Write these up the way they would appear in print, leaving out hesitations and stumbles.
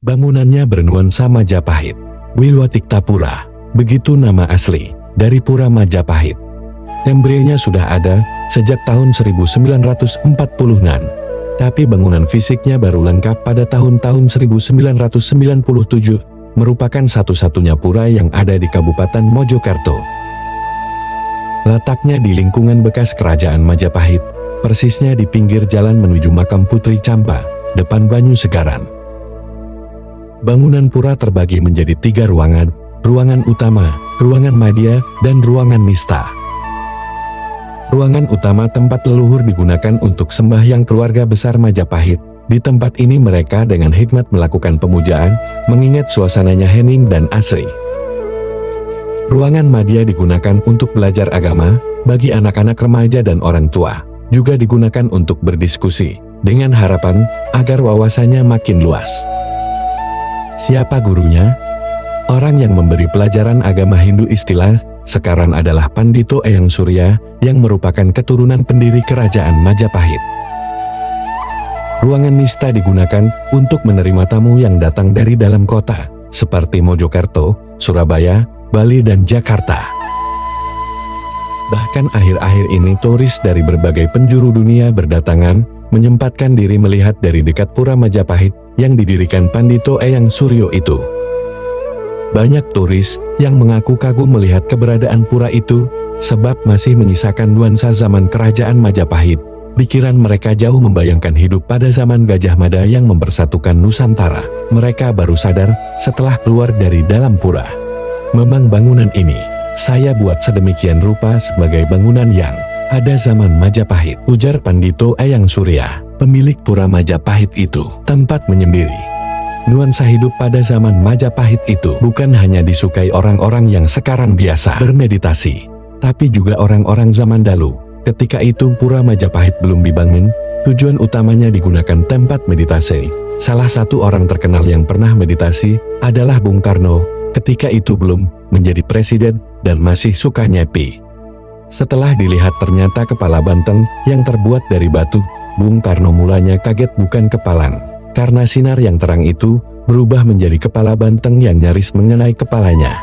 Bangunannya bernuansa Majapahit. Wilwatiktapura, begitu nama asli dari Pura Majapahit. Embrionya sudah ada sejak tahun 1940-an, tapi bangunan fisiknya baru lengkap pada tahun-tahun 1997, merupakan satu-satunya pura yang ada di Kabupaten Mojokerto. Letaknya di lingkungan bekas Kerajaan Majapahit, persisnya di pinggir jalan menuju makam Putri Campa, depan Banyu Segaran. Bangunan pura terbagi menjadi 3 ruangan, ruangan utama, ruangan madya, dan ruangan nista. Ruangan utama tempat leluhur digunakan untuk sembahyang keluarga besar Majapahit. Di tempat ini mereka dengan hikmat melakukan pemujaan, mengingat suasananya hening dan asri. Ruangan madya digunakan untuk belajar agama, bagi anak-anak remaja dan orang tua. Juga digunakan untuk berdiskusi, dengan harapan agar wawasannya makin luas. Siapa gurunya? Orang yang memberi pelajaran agama Hindu istilah sekarang adalah Pandito Eyang Surya, yang merupakan keturunan pendiri Kerajaan Majapahit. Ruangan nista digunakan untuk menerima tamu yang datang dari dalam kota, seperti Mojokerto, Surabaya, Bali dan Jakarta. Bahkan akhir-akhir ini turis dari berbagai penjuru dunia berdatangan, menyempatkan diri melihat dari dekat Pura Majapahit yang didirikan Pandito Eyang Suryo itu. Banyak turis yang mengaku kagum melihat keberadaan pura itu, sebab masih menyisakan nuansa zaman Kerajaan Majapahit. Pikiran mereka jauh membayangkan hidup pada zaman Gajah Mada yang mempersatukan Nusantara. Mereka baru sadar setelah keluar dari dalam pura. Memang bangunan ini saya buat sedemikian rupa sebagai bangunan yang ada zaman Majapahit, ujar Pandito Eyang Surya, pemilik Pura Majapahit itu. Tempat menyendiri. Nuansa hidup pada zaman Majapahit itu bukan hanya disukai orang-orang yang sekarang biasa bermeditasi, tapi juga orang-orang zaman dahulu. Ketika itu Pura Majapahit belum dibangun, tujuan utamanya digunakan tempat meditasi. Salah satu orang terkenal yang pernah meditasi adalah Bung Karno, ketika itu belum menjadi presiden dan masih suka nyepi. Setelah dilihat ternyata kepala banteng yang terbuat dari batu, Bung Karno mulanya kaget bukan kepalang, karena sinar yang terang itu berubah menjadi kepala banteng yang nyaris mengenai kepalanya.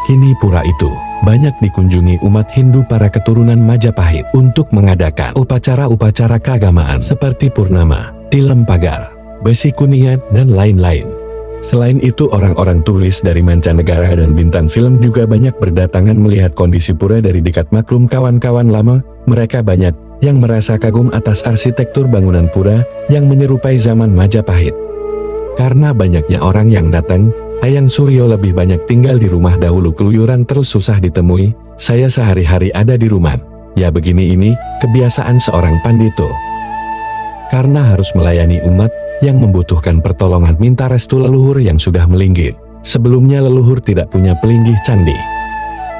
Kini pura itu banyak dikunjungi umat Hindu para keturunan Majapahit untuk mengadakan upacara-upacara keagamaan seperti Purnama, Tilem Pagar, Besi Kuningan, dan lain-lain. Selain itu orang-orang turis dari mancanegara dan bintang film juga banyak berdatangan melihat kondisi pura dari dekat. Maklum kawan-kawan lama, mereka banyak yang merasa kagum atas arsitektur bangunan pura yang menyerupai zaman Majapahit. Karena banyaknya orang yang datang, Eyang Suryo lebih banyak tinggal di rumah dahulu keluyuran terus susah ditemui. Saya sehari-hari ada di rumah. Ya begini ini, kebiasaan seorang pandito. Karena harus melayani umat yang membutuhkan pertolongan minta restu leluhur yang sudah melinggih. Sebelumnya leluhur tidak punya pelinggih candi.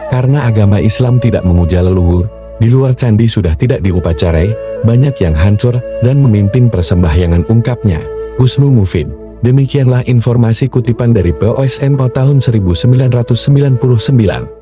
Karena agama Islam tidak memuja leluhur, di luar candi sudah tidak diupacarai, banyak yang hancur dan memimpin persembahyangan, ungkapnya. Husnu Mufid. Demikianlah informasi kutipan dari POSNO tahun 1999.